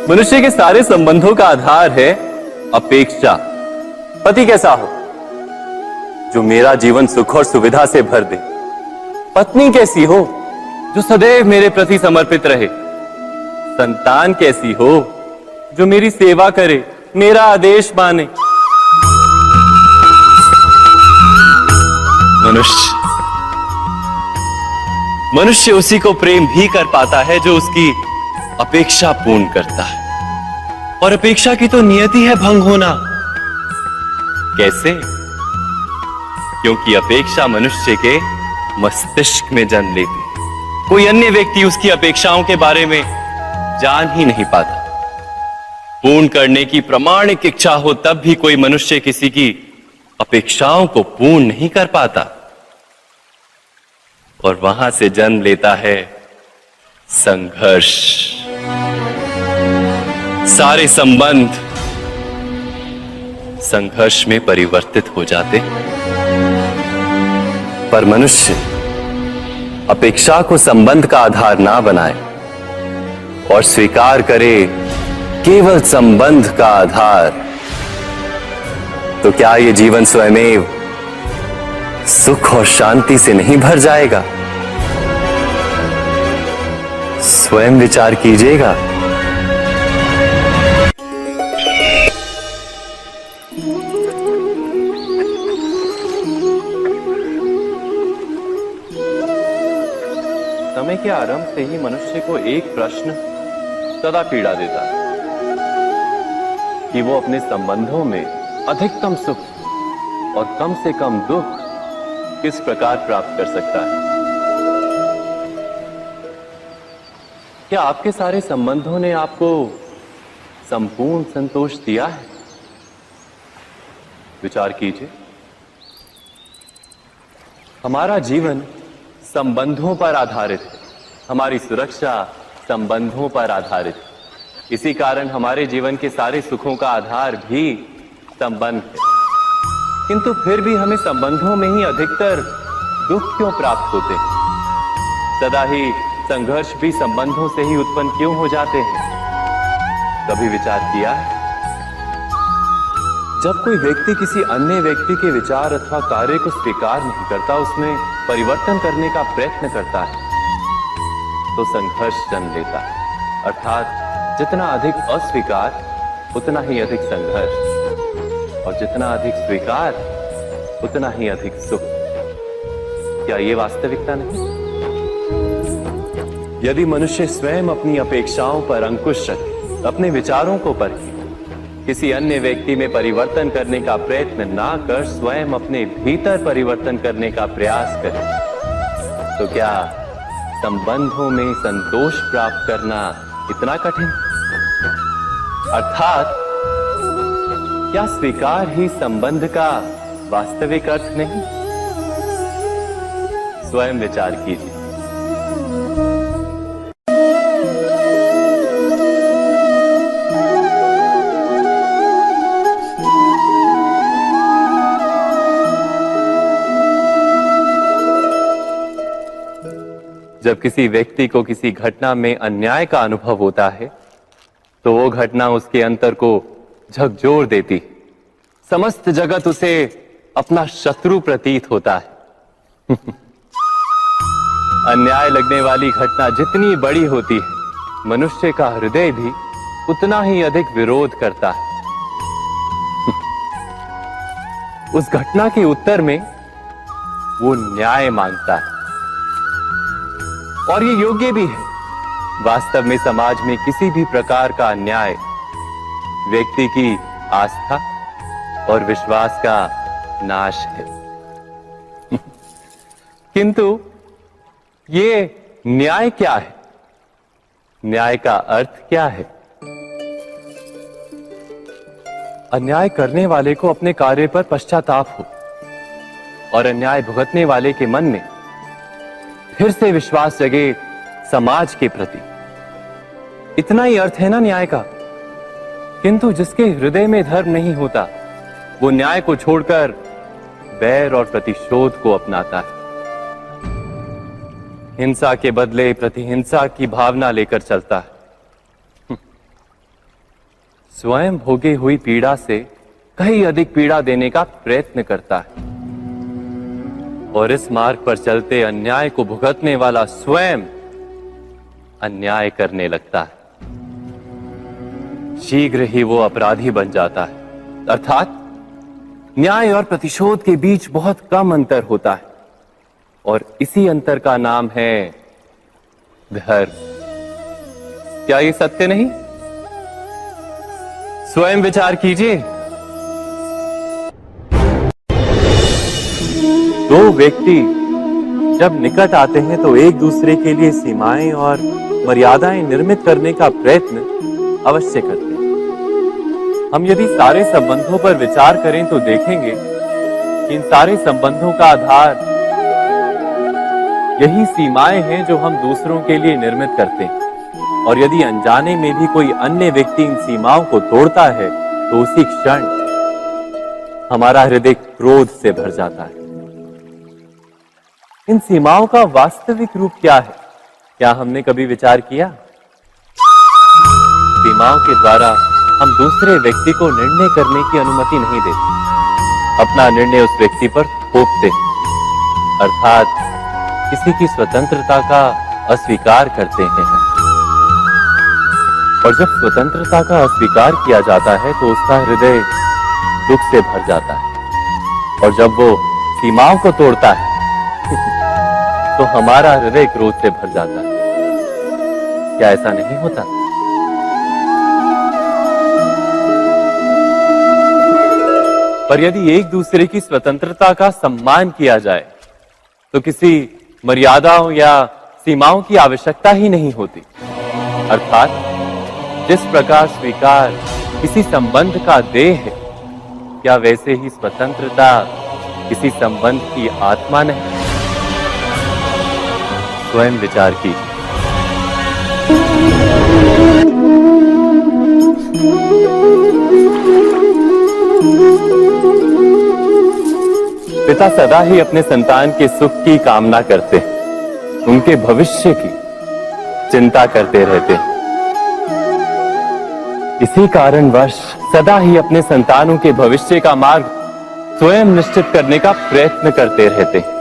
मनुष्य के सारे संबंधों का आधार है अपेक्षा। पति कैसा हो जो मेरा जीवन सुख और सुविधा से भर दे। पत्नी कैसी हो जो सदैव मेरे प्रति समर्पित रहे। संतान कैसी हो जो मेरी सेवा करे, मेरा आदेश माने। मनुष्य उसी को प्रेम भी कर पाता है जो उसकी अपेक्षा पूर्ण करता है, और अपेक्षा की तो नियति है भंग होना। कैसे? क्योंकि अपेक्षा मनुष्य के मस्तिष्क में जन्म लेती है। कोई अन्य व्यक्ति उसकी अपेक्षाओं के बारे में जान ही नहीं पाता। पूर्ण करने की प्रामाणिक इच्छा हो तब भी कोई मनुष्य किसी की अपेक्षाओं को पूर्ण नहीं कर पाता, और वहां से जन्म लेता है संघर्ष। सारे संबंध संघर्ष में परिवर्तित हो जाते। पर मनुष्य अपेक्षा को संबंध का आधार ना बनाए और स्वीकार करे केवल संबंध का आधार, तो क्या ये जीवन स्वयमेव सुख और शांति से नहीं भर जाएगा? स्वयं विचार कीजिएगा। समय के आरंभ से ही मनुष्य को एक प्रश्न सदा पीड़ा देता है कि वो अपने संबंधों में अधिकतम सुख और कम से कम दुख किस प्रकार प्राप्त कर सकता है। क्या आपके सारे संबंधों ने आपको संपूर्ण संतोष दिया है? विचार कीजिए। हमारा जीवन संबंधों पर आधारित है। हमारी सुरक्षा संबंधों पर आधारित है। इसी कारण हमारे जीवन के सारे सुखों का आधार भी संबंध है। किंतु फिर भी हमें संबंधों में ही अधिकतर दुख क्यों प्राप्त होते हैं? सदा ही संघर्ष भी संबंधों से ही उत्पन्न क्यों हो जाते हैं? कभी विचार किया है? जब कोई व्यक्ति किसी अन्य व्यक्ति के विचार अथवा कार्य को स्वीकार नहीं करता, उसमें परिवर्तन करने का प्रयत्न करता है, तो संघर्ष जन्म लेता है। अर्थात जितना अधिक अस्वीकार उतना ही अधिक संघर्ष, और जितना अधिक स्वीकार उतना ही अधिक सुख। क्या ये वास्तविकता नहीं? यदि मनुष्य स्वयं अपनी अपेक्षाओं पर अंकुश रखे, अपने विचारों को परखे, किसी अन्य व्यक्ति में परिवर्तन करने का प्रयत्न ना कर स्वयं अपने भीतर परिवर्तन करने का प्रयास करे, तो क्या संबंधों में संतोष प्राप्त करना इतना कठिन? अर्थात क्या स्वीकार ही संबंध का वास्तविक अर्थ नहीं? स्वयं विचार कीजिए। जब किसी व्यक्ति को किसी घटना में अन्याय का अनुभव होता है, तो वो घटना उसके अंतर को झकझोर देती। समस्त जगत उसे अपना शत्रु प्रतीत होता है। अन्याय लगने वाली घटना जितनी बड़ी होती है, मनुष्य का हृदय भी उतना ही अधिक विरोध करता है। उस घटना के उत्तर में वो न्याय मांगता है, और ये योग्य भी है। वास्तव में समाज में किसी भी प्रकार का अन्याय व्यक्ति की आस्था और विश्वास का नाश है। किंतु ये न्याय क्या है? न्याय का अर्थ क्या है? अन्याय करने वाले को अपने कार्य पर पश्चाताप हो, और अन्याय भुगतने वाले के मन में फिर से विश्वास जगे समाज के प्रति। इतना ही अर्थ है ना न्याय का। किंतु जिसके हृदय में धर्म नहीं होता, वो न्याय को छोड़कर बैर और प्रतिशोध को अपनाता है। हिंसा के बदले प्रतिहिंसा की भावना लेकर चलता है। स्वयं भोगी हुई पीड़ा से कहीं अधिक पीड़ा देने का प्रयत्न करता है और इस मार्ग पर चलते अन्याय को भुगतने वाला स्वयं अन्याय करने लगता है। शीघ्र ही वो अपराधी बन जाता है, अर्थात न्याय और प्रतिशोध के बीच बहुत कम अंतर होता है और इसी अंतर का नाम है धर्म। क्या ये सत्य नहीं? स्वयं विचार कीजिए। दो व्यक्ति जब निकट आते हैं तो एक दूसरे के लिए सीमाएं और मर्यादाएं निर्मित करने का प्रयत्न अवश्य करते हैं। हम यदि सारे संबंधों पर विचार करें तो देखेंगे कि इन सारे संबंधों का आधार यही सीमाएं हैं जो हम दूसरों के लिए निर्मित करते हैं। और यदि अनजाने में भी कोई अन्य व्यक्ति इन सीमाओं को तोड़ता है तो उसी क्षण हमारा हृदय क्रोध से भर जाता है। इन सीमाओं का वास्तविक रूप क्या है? क्या हमने कभी विचार किया? सीमाओं के द्वारा हम दूसरे व्यक्ति को निर्णय करने की अनुमति नहीं देते, अपना निर्णय उस व्यक्ति पर थोपते, अर्थात किसी की स्वतंत्रता का अस्वीकार करते हैं। और जब स्वतंत्रता का अस्वीकार किया जाता है तो उसका हृदय दुख से भर जाता है और जब वो सीमाओं को तोड़ता है तो हमारा हृदय क्रोध से भर जाता है। क्या ऐसा नहीं होता? पर यदि एक दूसरे की स्वतंत्रता का सम्मान किया जाए तो किसी मर्यादाओं या सीमाओं की आवश्यकता ही नहीं होती। अर्थात जिस प्रकार स्वीकार किसी संबंध का देह है, क्या वैसे ही स्वतंत्रता किसी संबंध की आत्मा नहीं? स्वयं विचार कीजिए। पिता सदा ही अपने संतान के सुख की कामना करते हैं, उनके भविष्य की चिंता करते रहते हैं। इसी कारणवश सदा ही अपने संतानों के भविष्य का मार्ग स्वयं निश्चित करने का प्रयत्न करते रहते हैं।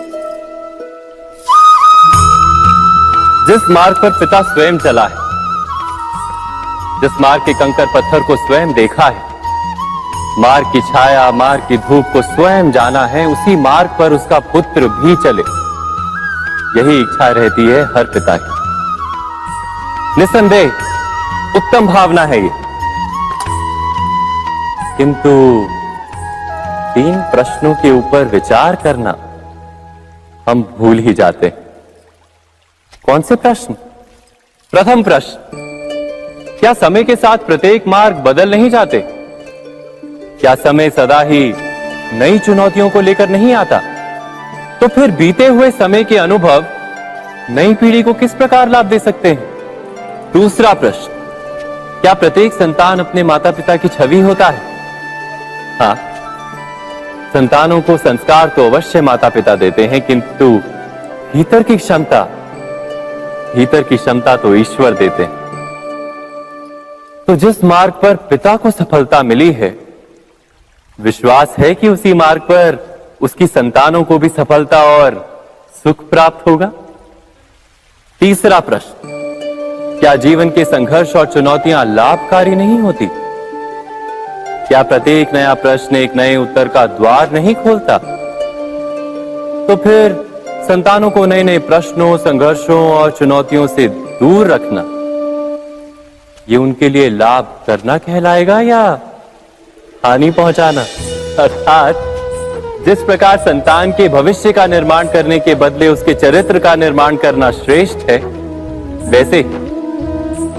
जिस मार्ग पर पिता स्वयं चला है, जिस मार्ग के कंकर पत्थर को स्वयं देखा है, मार्ग की छाया, मार्ग की धूप को स्वयं जाना है, उसी मार्ग पर उसका पुत्र भी चले, यही इच्छा रहती है हर पिता की। निसंदेह उत्तम भावना है ये, किंतु 3 प्रश्नों के ऊपर विचार करना हम भूल ही जाते हैं। कौन से प्रश्न? प्रथम प्रश्न, क्या समय के साथ प्रत्येक मार्ग बदल नहीं जाते? क्या समय सदा ही नई चुनौतियों को लेकर नहीं आता? तो फिर बीते हुए समय के अनुभव नई पीढ़ी को किस प्रकार लाभ दे सकते हैं? दूसरा प्रश्न, क्या प्रत्येक संतान अपने माता पिता की छवि होता है? हाँ, संतानों को संस्कार तो अवश्य माता पिता देते हैं, किंतु भीतर की क्षमता तो ईश्वर देते हैं। तो जिस मार्ग पर पिता को सफलता मिली है, विश्वास है कि उसी मार्ग पर उसकी संतानों को भी सफलता और सुख प्राप्त होगा। तीसरा प्रश्न, क्या जीवन के संघर्ष और चुनौतियां लाभकारी नहीं होती? क्या प्रत्येक नया प्रश्न एक नए उत्तर का द्वार नहीं खोलता? तो फिर संतानों को नए नए प्रश्नों, संघर्षों और चुनौतियों से दूर रखना, ये उनके लिए लाभ करना कहलाएगा या हानि पहुंचाना? अर्थात जिस प्रकार संतान के भविष्य का निर्माण करने के बदले उसके चरित्र का निर्माण करना श्रेष्ठ है, वैसे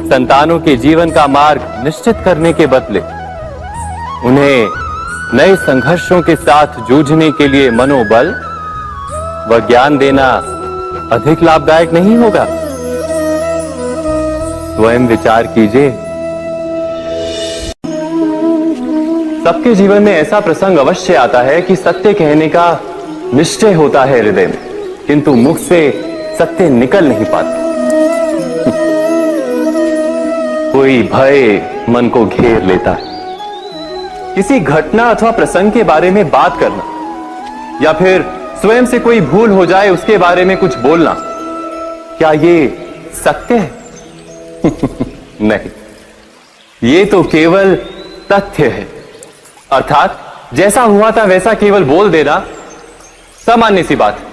संतानों के जीवन का मार्ग निश्चित करने के बदले उन्हें नए संघर्षों के साथ जूझने के लिए मनोबल व ज्ञान देना अधिक लाभदायक नहीं होगा? स्वयं विचार कीजिए। सबके जीवन में ऐसा प्रसंग अवश्य आता है कि सत्य कहने का निश्चय होता है हृदय में, किंतु मुख से सत्य निकल नहीं पाता। कोई भय मन को घेर लेता है। किसी घटना अथवा प्रसंग के बारे में बात करना या फिर स्वयं से कोई भूल हो जाए उसके बारे में कुछ बोलना, क्या ये सत्य है? नहीं, ये तो केवल तथ्य है। अर्थात जैसा हुआ था वैसा केवल बोल देना सामान्य सी बात है।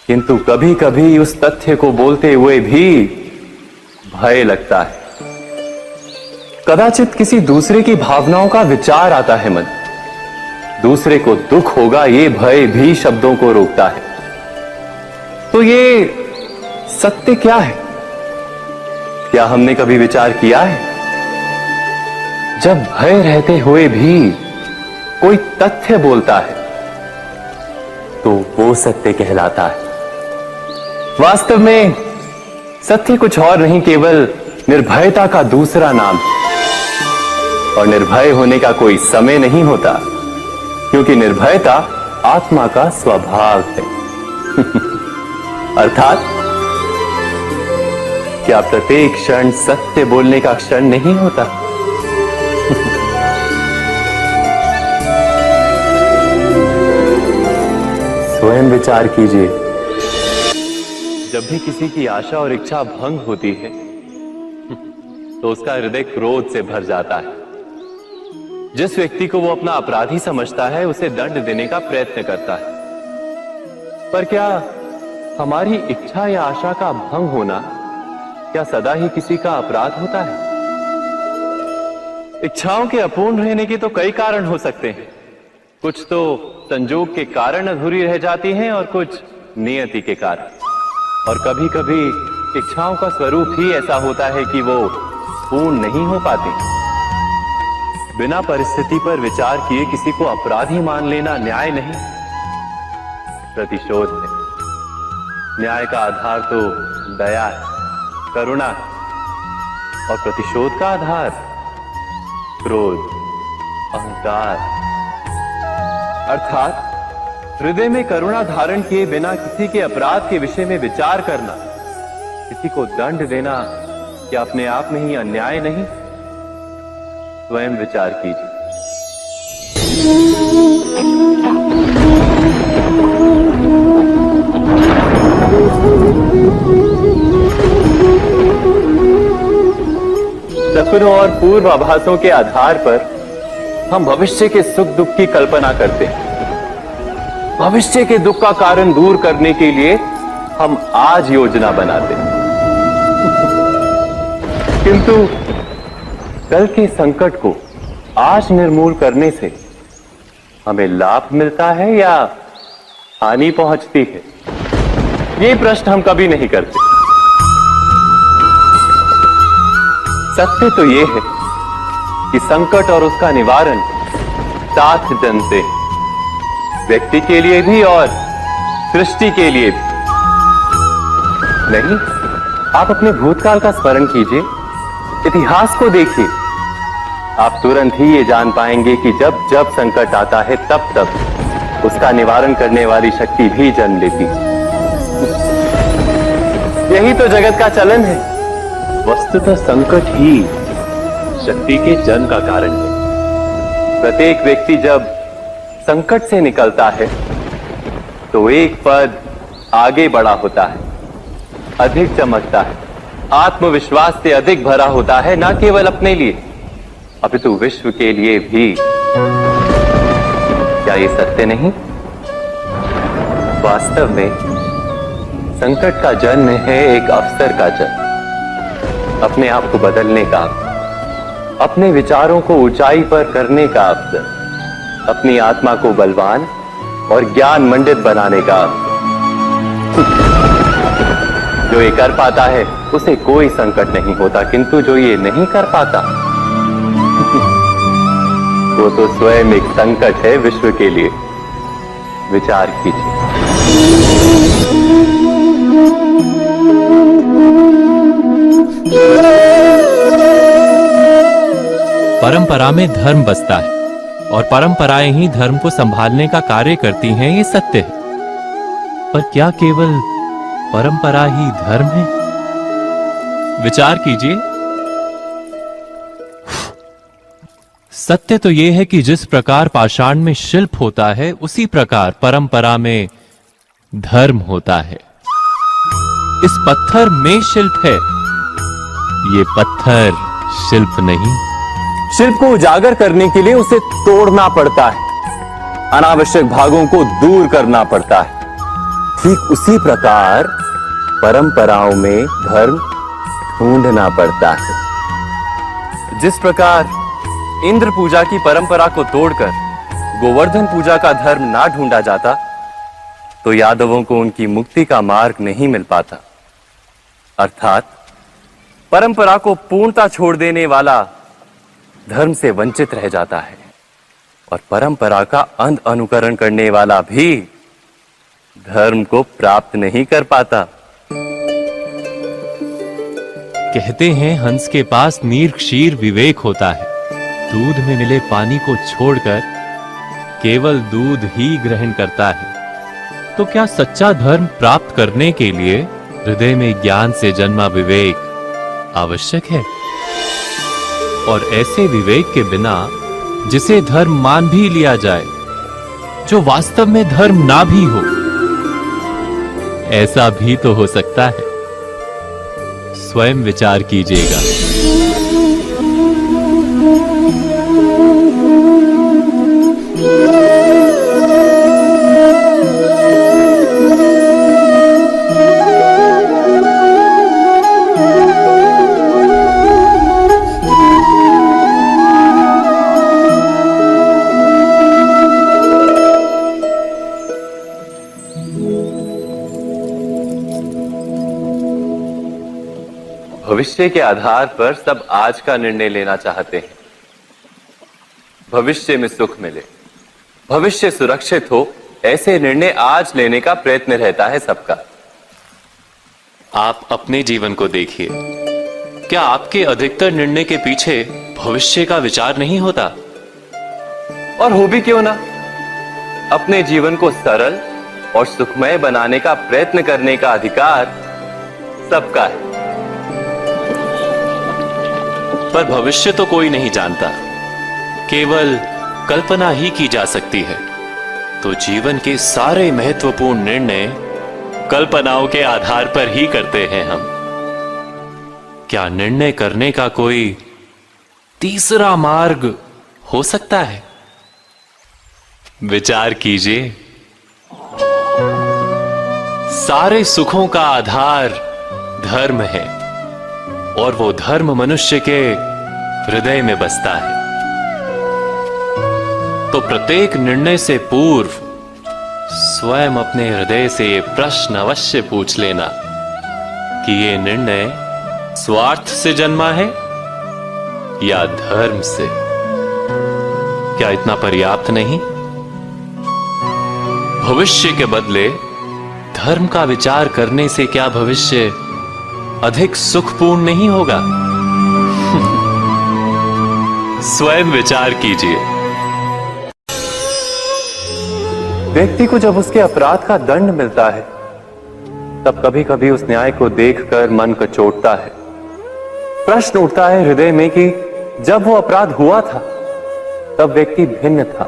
किंतु कभी कभी उस तथ्य को बोलते हुए भी भय लगता है। कदाचित किसी दूसरे की भावनाओं का विचार आता है मन, दूसरे को दुख होगा ये भय भी शब्दों को रोकता है। तो ये सत्य क्या है? क्या हमने कभी विचार किया है? जब भय रहते हुए भी कोई तथ्य बोलता है तो वो सत्य कहलाता है। वास्तव में सत्य कुछ और नहीं, केवल निर्भयता का दूसरा नाम है। और निर्भय होने का कोई समय नहीं होता, क्योंकि निर्भयता आत्मा का स्वभाव है। अर्थात क्या प्रत्येक क्षण सत्य बोलने का क्षण नहीं होता? स्वयं विचार कीजिए। जब भी किसी की आशा और इच्छा भंग होती है तो उसका हृदय क्रोध से भर जाता है। जिस व्यक्ति को वो अपना अपराधी समझता है उसे दंड देने का प्रयत्न करता है। पर क्या हमारी इच्छा या आशा का भंग होना क्या सदा ही किसी का अपराध होता है? इच्छाओं के अपूर्ण रहने के तो कई कारण हो सकते हैं। कुछ तो संजोग के कारण अधूरी रह जाती हैं और कुछ नियति के कारण। और कभी कभी इच्छाओं का स्वरूप ही ऐसा होता है कि वो पूर्ण नहीं हो पाती। बिना परिस्थिति पर विचार किए किसी को अपराधी मान लेना न्याय नहीं, प्रतिशोध है। न्याय का आधार तो दया है, करुणा है, और प्रतिशोध का आधार क्रोध, अहंकार। अर्थात हृदय में करुणा धारण किए बिना किसी के अपराध के विषय में विचार करना, किसी को दंड देना, क्या अपने आप में ही अन्याय नहीं? स्वयं विचार कीजिए। सपनों और पूर्वाभासों के आधार पर हम भविष्य के सुख दुख की कल्पना करते हैं। भविष्य के दुख का कारण दूर करने के लिए हम आज योजना बनाते हैं। किंतु कल के संकट को आज निर्मूल करने से हमें लाभ मिलता है या हानि पहुंचती है? ये प्रश्न हम कभी नहीं करते। सत्य तो ये है कि संकट और उसका निवारण साथ जनते, व्यक्ति के लिए भी और सृष्टि के लिए भी। नहीं, आप अपने भूतकाल का स्मरण कीजिए, इतिहास को देखिए। आप तुरंत ही ये जान पाएंगे कि जब जब संकट आता है तब तब उसका निवारण करने वाली शक्ति भी जन्म लेती है। यही तो जगत का चलन है। वस्तुतः संकट ही शक्ति के जन्म का कारण है। प्रत्येक व्यक्ति जब संकट से निकलता है तो एक पद आगे बढ़ा होता है, अधिक चमकता है, आत्मविश्वास से अधिक भरा होता है, न केवल अपने लिए अपितु विश्व के लिए भी। क्या ये सत्य नहीं? वास्तव में संकट का जन्म है एक अवसर का जन्म, अपने आप को बदलने का, अपने विचारों को ऊंचाई पर करने का अवसर, अपनी आत्मा को बलवान और ज्ञान मंडित बनाने का अवसर। जो ये कर पाता है उसे कोई संकट नहीं होता, किंतु जो ये नहीं कर पाता वो तो स्वयं एक संकट है विश्व के लिए। विचार कीजिए। परंपरा में धर्म बसता है और परंपराएं ही धर्म को संभालने का कार्य करती हैं, ये सत्य है। पर क्या केवल परंपरा ही धर्म है? विचार कीजिए। सत्य तो यह है कि जिस प्रकार पाषाण में शिल्प होता है, उसी प्रकार परंपरा में धर्म होता है। इस पत्थर में शिल्प है, ये पत्थर शिल्प नहीं। शिल्प को उजागर करने के लिए उसे तोड़ना पड़ता है, अनावश्यक भागों को दूर करना पड़ता है। ठीक उसी प्रकार परंपराओं में धर्म ढूंढना पड़ता है। जिस प्रकार इंद्र पूजा की परंपरा को तोड़कर गोवर्धन पूजा का धर्म ना ढूंढा जाता, तो यादवों को उनकी मुक्ति का मार्ग नहीं मिल पाता। अर्थात परंपरा को पूर्णता छोड़ देने वाला धर्म से वंचित रह जाता है, और परंपरा का अंध अनुकरण करने वाला भी धर्म को प्राप्त नहीं कर पाता। कहते हैं हंस के पास नीर क्षीर विवेक होता है। दूध में मिले पानी को छोड़कर केवल दूध ही ग्रहण करता है। तो क्या सच्चा धर्म प्राप्त करने के लिए हृदय में ज्ञान से जन्मा विवेक आवश्यक है? और ऐसे विवेक के बिना जिसे धर्म मान भी लिया जाए, जो वास्तव में धर्म ना भी हो, ऐसा भी तो हो सकता है। स्वयं विचार कीजिएगा। भविष्य के आधार पर सब आज का निर्णय लेना चाहते हैं। भविष्य में सुख मिले, भविष्य सुरक्षित हो, ऐसे निर्णय आज लेने का प्रयत्न रहता है सबका। आप अपने जीवन को देखिए। क्या आपके अधिकतर निर्णय के पीछे भविष्य का विचार नहीं होता? और हो भी क्यों ना, अपने जीवन को सरल और सुखमय बनाने का प्रयत्न करने का अधिकार सबका है। पर भविष्य तो कोई नहीं जानता, केवल कल्पना ही की जा सकती है। तो जीवन के सारे महत्वपूर्ण निर्णय कल्पनाओं के आधार पर ही करते हैं हम। क्या निर्णय करने का कोई तीसरा मार्ग हो सकता है? विचार कीजिए। सारे सुखों का आधार धर्म है, और वो धर्म मनुष्य के हृदय में बसता है। तो प्रत्येक निर्णय से पूर्व स्वयं अपने हृदय से ये प्रश्न अवश्य पूछ लेना कि ये निर्णय स्वार्थ से जन्मा है या धर्म से। क्या इतना पर्याप्त नहीं? भविष्य के बदले धर्म का विचार करने से क्या भविष्य अधिक सुखपूर्ण नहीं होगा? स्वयं विचार कीजिए। व्यक्ति को जब उसके अपराध का दंड मिलता है, तब कभी कभी उस न्याय को देखकर मन कचोटता है। प्रश्न उठता है हृदय में कि जब वो अपराध हुआ था, तब व्यक्ति भिन्न था।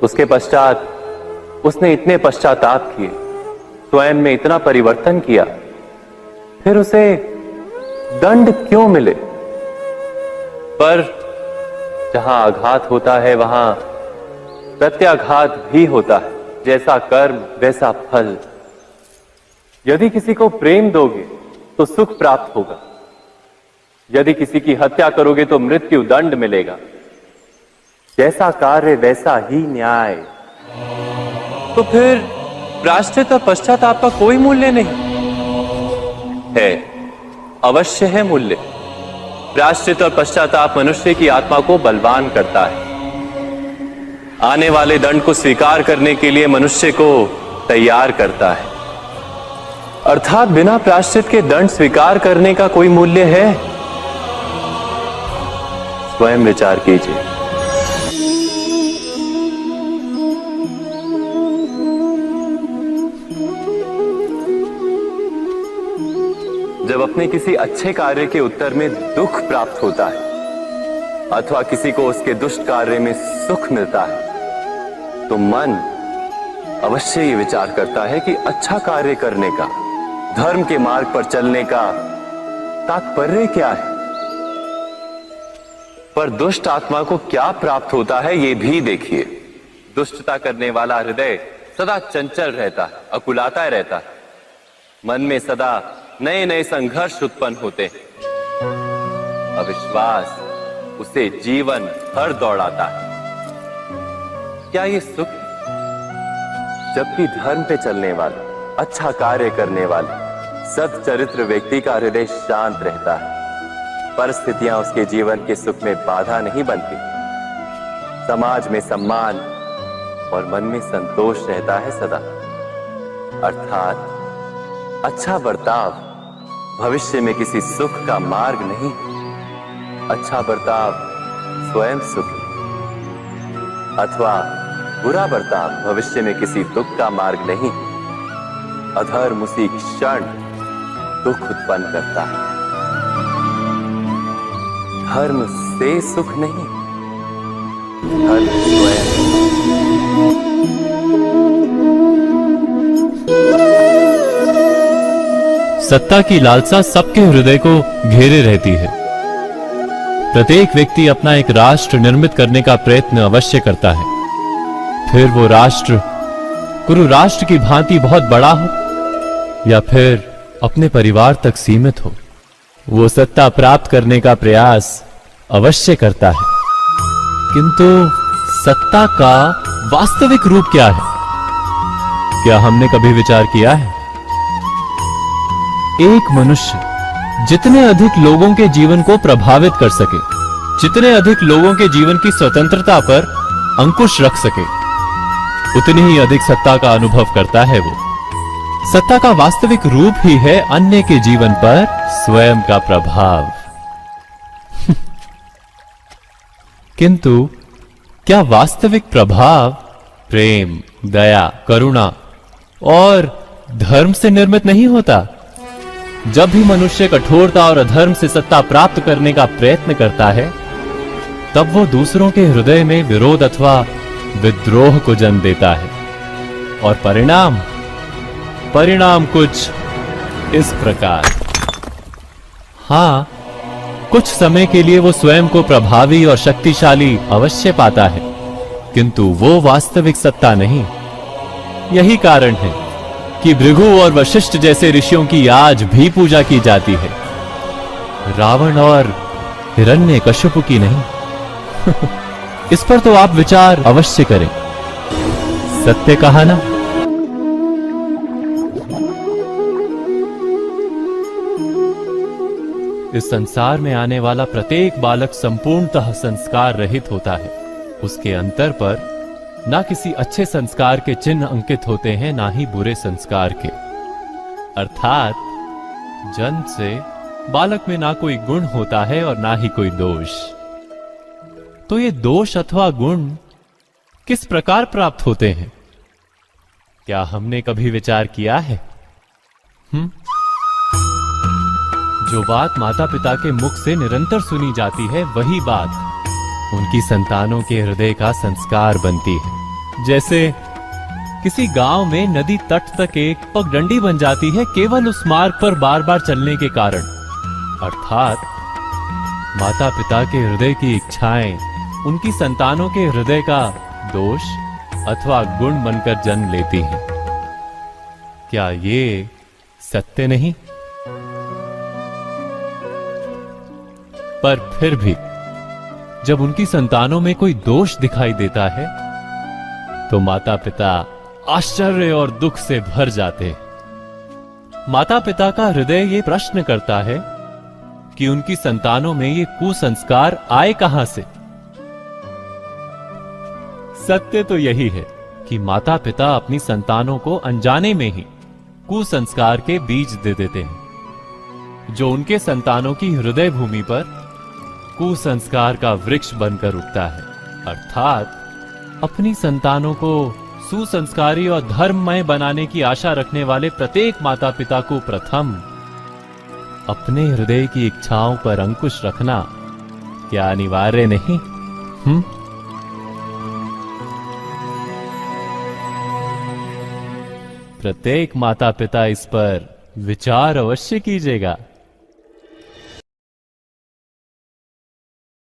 उसके पश्चात उसने इतने पश्चाताप किए, स्वयं में इतना परिवर्तन किया, फिर उसे दंड क्यों मिले? पर जहां आघात होता है, वहां प्रत्याघात भी होता है। जैसा कर्म वैसा फल। यदि किसी को प्रेम दोगे तो सुख प्राप्त होगा, यदि किसी की हत्या करोगे तो मृत्यु दंड मिलेगा। जैसा कार्य वैसा ही न्याय। तो फिर प्रायश्चित और पश्चाताप का कोई मूल्य नहीं है? अवश्य है मूल्य। प्रायश्चित और पश्चाताप मनुष्य की आत्मा को बलवान करता है। आने वाले दंड को स्वीकार करने के लिए मनुष्य को तैयार करता है। अर्थात बिना प्रायश्चित के दंड स्वीकार करने का कोई मूल्य है? स्वयं विचार कीजिए। जब अपने किसी अच्छे कार्य के उत्तर में दुख प्राप्त होता है अथवा किसी को उसके दुष्ट कार्य में सुख मिलता है, तो मन अवश्य ये विचार करता है कि अच्छा कार्य करने का, धर्म के मार्ग पर चलने का तात्पर्य क्या है। पर दुष्ट आत्मा को क्या प्राप्त होता है ये भी देखिए। दुष्टता करने वाला हृदय सदा चंचल रहता है, अकुलाता रहता है। मन में सदा नए नए संघर्ष उत्पन्न होते हैं। अविश्वास उसे जीवन भर दौड़ाता है। क्या ये सुख? जबकि धर्म पे चलने वाले, अच्छा कार्य करने वाले, सच्चरित्र व्यक्ति का हृदय शांत रहता है। परिस्थितियां उसके जीवन के सुख में बाधा नहीं बनती। समाज में सम्मान और मन में संतोष रहता है सदा। अर्थात अच्छा बर्ताव भविष्य में किसी सुख का मार्ग नहीं। अच्छा बर्ताव स्वयं सुख अथवा बुरा बर्ताव भविष्य में किसी दुख का मार्ग नहीं। अधर्म उसी क्षण दुख उत्पन्न करता है। धर्म से सुख नहीं, धर्म स्वयं। सत्ता की लालसा सबके हृदय को घेरे रहती है। प्रत्येक व्यक्ति अपना एक राष्ट्र निर्मित करने का प्रयत्न अवश्य करता है। फिर वो राष्ट्र कुरु राष्ट्र की भांति बहुत बड़ा हो या फिर अपने परिवार तक सीमित हो, वो सत्ता प्राप्त करने का प्रयास अवश्य करता है। किंतु सत्ता का वास्तविक रूप क्या है? क्या हमने कभी विचार किया है? एक मनुष्य जितने अधिक लोगों के जीवन को प्रभावित कर सके, जितने अधिक लोगों के जीवन की स्वतंत्रता पर अंकुश रख सके, उतनी ही अधिक सत्ता का अनुभव करता है वो। सत्ता का वास्तविक रूप ही है अन्य के जीवन पर स्वयं का प्रभाव। किंतु क्या वास्तविक प्रभाव प्रेम, दया, करुणा और धर्म से निर्मित नहीं होता? जब भी मनुष्य कठोरता और अधर्म से सत्ता प्राप्त करने का प्रयत्न करता है, तब वो दूसरों के हृदय में विरोध अथवा विद्रोह को जन्म देता है। और परिणाम कुछ इस प्रकार। हाँ, कुछ समय के लिए वो स्वयं को प्रभावी और शक्तिशाली अवश्य पाता है, किंतु वो वास्तविक सत्ता नहीं। यही कारण है कि भृगु और वशिष्ठ जैसे ऋषियों की आज भी पूजा की जाती है, रावण और हिरण्यकश्यप की नहीं। इस पर तो आप विचार अवश्य करें। सत्य कहा ना? इस संसार में आने वाला प्रत्येक बालक संपूर्णतः संस्कार रहित होता है। उसके अंतर पर ना किसी अच्छे संस्कार के चिन्ह अंकित होते हैं, ना ही बुरे संस्कार के। अर्थात जन्म से बालक में ना कोई गुण होता है और ना ही कोई दोष। तो ये दोष अथवा गुण किस प्रकार प्राप्त होते हैं? क्या हमने कभी विचार किया है? जो बात माता पिता के मुख से निरंतर सुनी जाती है, वही बात उनकी संतानों के हृदय का संस्कार बनती है। जैसे किसी गांव में नदी तट तक एक पगडंडी बन जाती है केवल उस मार्ग पर बार बार चलने के कारण। अर्थात माता पिता के हृदय की इच्छाएं उनकी संतानों के हृदय का दोष अथवा गुण बनकर जन्म लेती हैं। क्या ये सत्य नहीं? पर फिर भी जब उनकी संतानों में कोई दोष दिखाई देता है, तो माता पिता आश्चर्य और दुख से भर जाते हैं। माता पिता का हृदय ये प्रश्न करता है कि उनकी संतानों में ये कुसंस्कार आए कहां से। सत्य तो यही है कि माता पिता अपनी संतानों को अनजाने में ही कुसंस्कार के बीज दे देते हैं, जो उनके संतानों की हृदय भूमि पर कुसंस्कार का वृक्ष बनकर उगता है। अर्थात अपनी संतानों को सुसंस्कारी और धर्ममय बनाने की आशा रखने वाले प्रत्येक माता पिता को प्रथम अपने हृदय की इच्छाओं पर अंकुश रखना क्या अनिवार्य नहीं? प्रत्येक माता पिता इस पर विचार अवश्य कीजिएगा।